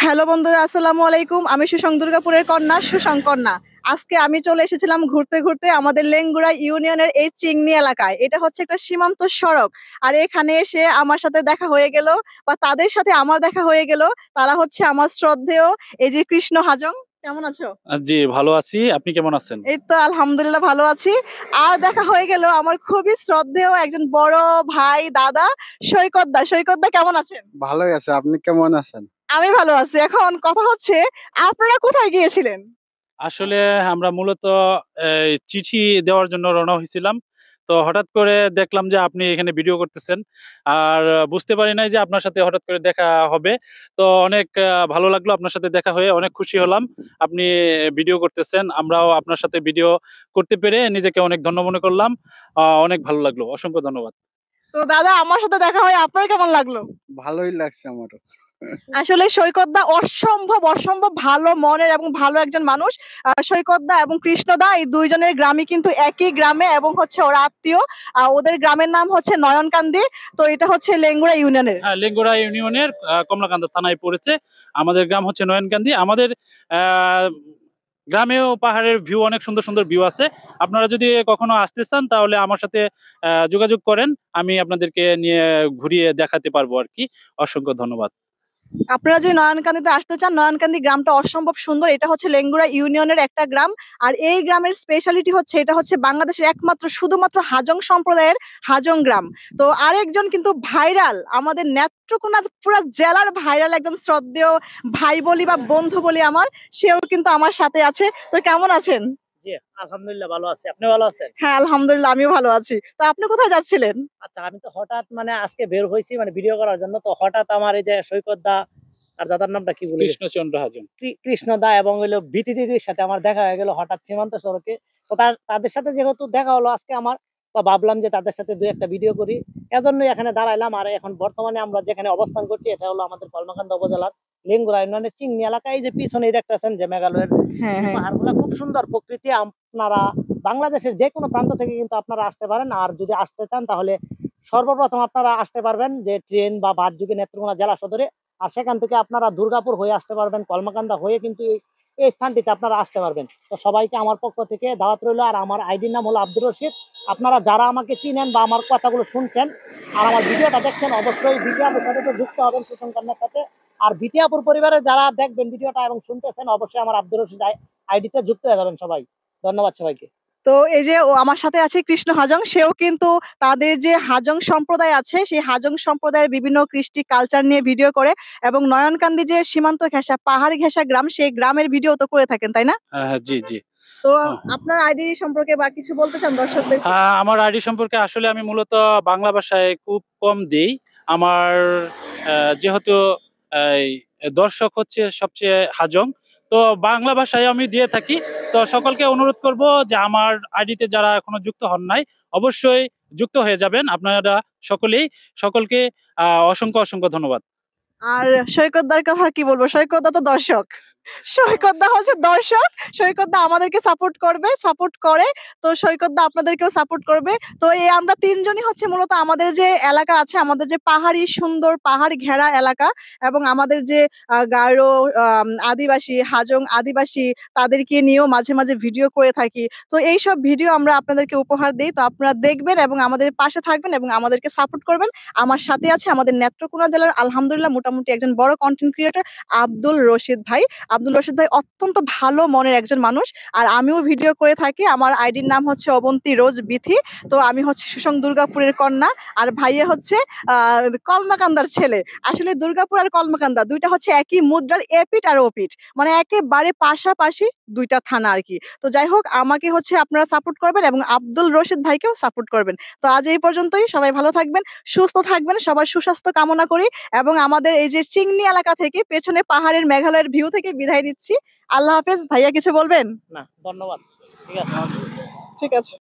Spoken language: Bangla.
হ্যালো বন্ধুরা, আসসালামু আলাইকুম। আমি সুসং দুর্গাপুরের কন্যা সুসং কন্যা। আজকে আমি চলে এসেছিলাম ঘুরতে ঘুরতে আমাদের লেঙ্গুড়া ইউনিয়নের এই চিংনি এলাকায়। এটা হচ্ছে একটা সীমান্ত সড়ক। আর এখানে এসে আমার সাথে দেখা হয়ে গেল বা তাদের সাথে আমার দেখা হয়ে গেল। তারা হচ্ছে আমার শ্রদ্ধেয় এই যে কৃষ্ণ হাজং। কেমন আছো? জি, ভালো আছি। আপনি কেমন আছেন? এই তো আলহামদুলিল্লাহ ভালো আছি। আর দেখা হয়ে গেল আমার খুবই শ্রদ্ধেয় একজন বড় ভাই দাদা সৈকত দা। সৈকত দা কেমন আছেন? ভালোই আছে। আপনি কেমন আছেন? আমি ভালো আছি। এখন কথা হচ্ছে আপনারা কোথায় গিয়েছিলেন? আসলে আমরা মূলত চিঠি দেওয়ার জন্য রওনা হইছিলাম। তো হঠাৎ করে দেখলাম যে আপনি এখানে ভিডিও করতেছেন। আর বুঝতে পারি নাই যে আপনার সাথে হঠাৎ করে দেখা হবে। তো অনেক ভালো লাগলো আপনার সাথে দেখা হয়ে অনেক খুশি হলাম। আপনি ভিডিও করতেছেন। আমরাও আপনার সাথে ভিডিও করতে পেরে নিজেকে অনেক ধন্য মনে করলাম। অনেক ভালো লাগলো। অসংখ্য ধন্যবাদ। তো দাদা আমার সাথে দেখা হয়ে আপনার কেমন লাগলো? ভালোই লাগছে আমারও। আসলে সৈকত দা অসম্ভব ভালো মনের এবং ভালো একজন মানুষ। সৈকত দা এবং কৃষ্ণ দা এই দুইজনের গ্রামই কিন্তু একই গ্রামে এবং হচ্ছে ওরা আত্মীয়। ওদের গ্রামের নাম হচ্ছে নয়নকান্দি। তো এটা হচ্ছে লেঙ্গুড়া ইউনিয়নের। হ্যাঁ, লেঙ্গুড়া ইউনিয়নের কমলাকান্দা থানায় পড়েছে। আমাদের গ্রাম হচ্ছে নয়নকান্দি। আমাদের আহ, গ্রামেও পাহাড়ের ভিউ অনেক সুন্দর সুন্দর ভিউ আছে। আপনারা যদি কখনো আসতে চান তাহলে আমার সাথে যোগাযোগ করেন। আমি আপনাদেরকে নিয়ে ঘুরিয়ে দেখাতে পারবো আর কি। অসংখ্য ধন্যবাদ। আপনারা যদি নয়নকান্দিতে আসতে চান, নয়নকান্দি গ্রামটা অসম্ভব সুন্দর। এটা হচ্ছে লেঙ্গুড়া ইউনিয়নের একটা গ্রাম। আর এই গ্রামের স্পেশালিটি হচ্ছে এটা হচ্ছে বাংলাদেশের একমাত্র শুধুমাত্র হাজং সম্প্রদায়ের হাজং গ্রাম। তো আরেকজন কিন্তু ভাইরাল আমাদের নেত্রকোনা পুরা জেলার ভাইরাল একজন শ্রদ্ধেয় ভাই বলি বা বন্ধু বলি আমার, সেও কিন্তু আমার সাথে আছে। তো কেমন আছেন? জি, আলহামদুলিল্লাহ ভালো আছি। আপনি ভালো আছেন? হ্যাঁ আলহামদুলিল্লাহ আমিও ভালো আছি। তো আপনি কোথায় যাচ্ছিলেন? আচ্ছা, আমি তো হঠাৎ আজকে বের হইছি ভিডিও করার জন্য। তো হঠাৎ আমার এই যে সৈকত দা আর দাদার নামটা কি ভুলে গেছি, কৃষ্ণচন্দ্র হাজং। কৃষ্ণ দা এবং হইলো বিতি দিদির সাথে আমার দেখা হয়ে গেল হঠাৎ সীমান্ত সড়কে। তো তাদের সাথে যেহেতু দেখা হলো আজকে আমার, তো ভাবলাম যে তাদের সাথে দুই একটা ভিডিও করি। এজন্যই এখানে দাঁড়াইলাম। আর এখন বর্তমানে আমরা যেখানে অবস্থান করছি এটা হলো আমাদের কলমাকান্দা উপজেলার লেঙ্গুড়া ইউনিয়নের চিংনি এলাকায়। এই যে পিছনে দেখতেছেন যে মেঘালয়ের হ্যাঁ হ্যাঁ। পাহাড়গুলো খুব সুন্দর প্রকৃতি। আপনারা বাংলাদেশের যে কোনো প্রান্ত থেকে কিন্তু আপনারা আসতে পারেন। আর যদি আসতে চান তাহলে সর্বপ্রথম আপনারা আসতে পারবেন যে ট্রেন বা বাস যোগে নেত্রকোনা জেলা সদরে। আর সেখান থেকে আপনারা দুর্গাপুর হয়ে আসতে পারবেন, কলমাকান্দা হয়ে কিন্তু এই স্থানটিতে আপনারা আসতে পারবেন। তো সবাইকে আমার পক্ষ থেকে দাওয়াত রইল। আর আমার আইডির নাম হলো আব্দুর রশিদ। আপনারা যারা আমাকে চিনেন বা আমার কথাগুলো শুনছেন আর আমার ভিডিওটা দেখছেন, অবশ্যই ভিডিওর সাথে তো যুক্ত হবেন সুসং কন্যার সাথে। আর ভিটিয়াপুর পরিবারের যারা দেখবেন ভিডিওটা এবং শুনতেছেন, অবশ্যই আমার আব্দুর রশিদ আইডিতে যুক্ত হয়ে যাবেন সবাই। ধন্যবাদ সবাইকে। তো এই যে ও আমার সাথে আছে কৃষ্ণ হাজং, সেও কিন্তু তাদের যে হাজং সম্প্রদায় আছে সেই হাজং সম্প্রদায়ের বিভিন্ন কৃষ্টি কালচার নিয়ে ভিডিও করে এবং নয়নকান্দি যে সীমান্ত ঘেঁষা পাহাড় ঘেঁষা গ্রাম সেই গ্রামের ভিডিও তো করে থাকেন তাই না? হ্যাঁ, জি জি। তো আহ, আপনার আইডি সম্পর্কে বা কিছু বলতে চান দর্শকদের? আমার আইডি সম্পর্কে আসলে আমি মূলত বাংলা ভাষায় খুব কম দিই। আমার যেহেতু এই, দর্শক হচ্ছে সবচেয়ে হাজং, তো বাংলা ভাষায় আমি দিয়ে থাকি। তো সকলকে অনুরোধ করব যে আমার আইডিতে যারা এখনো যুক্ত হন নাই অবশ্যই যুক্ত হয়ে যাবেন আপনারা সকলেই। সকলকে অসংখ্য অসংখ্য ধন্যবাদ। আর সৈকতদার কথা কি বলবো, সৈকতদা তো দর্শক। সৈকতদা হচ্ছে দর্শক। সৈকতদা আমাদেরকে সাপোর্ট করবে, সাপোর্ট করে। তো সৈকতদা আপনাদেরকেও সাপোর্ট করবে। তো এই আমরা তিনজনই হচ্ছে মূলত আমাদের যে এলাকা আছে, আমাদের যে পাহাড়ি সুন্দর পাহাড় ঘেরা এলাকা এবং আমাদের যে গারো আদিবাসী হাজং আদিবাসী তাদেরকে নিয়েও মাঝে মাঝে ভিডিও করে থাকি। তো এইসব ভিডিও আমরা আপনাদেরকে উপহার দিই। তো আপনারা দেখবেন এবং আমাদের পাশে থাকবেন এবং আমাদেরকে সাপোর্ট করবেন। আমার সাথে আছে আমাদের নেত্রকোনা জেলার আলহামদুলিল্লাহ মোটামুটি একজন বড় কন্টেন্ট ক্রিয়েটর আব্দুল রশিদ ভাই। আব্দুল রশিদ ভাই অত্যন্ত ভালো মনের একজন মানুষ। আর আমিও ভিডিও করে থাকি। আমার আইডির নাম হচ্ছে অবন্তী রোজ বিথি। তো আমি হচ্ছে সুসং দুর্গাপুরের কন্যা। আর ভাইয়া হচ্ছে কলমাকান্দার ছেলে। আসলে দুর্গাপুর আর কলমাকান্দা দুইটা হচ্ছে একই মুদ্রার এপিঠ আর ওপিঠ, মানে একেবারে পাশাপাশি দুইটা থানা আর কি। তো যাই হোক আমাকে হচ্ছে আপনারা সাপোর্ট করবেন এবং আব্দুল রশিদ ভাইকেও সাপোর্ট করবেন। তো আজ এই পর্যন্তই। সবাই ভালো থাকবেন, সুস্থ থাকবেন, সবার সুস্বাস্থ্য কামনা করি এবং আমাদের এই যে চিংনি এলাকা থেকে পেছনে পাহাড়ের মেঘালয়ের ভিউ থেকে বিদায় নিচ্ছি। আল্লাহ হাফেজ। ভাইয়া কিছু বলবেন? না, ধন্যবাদ। ঠিক আছে। ঠিক আছে।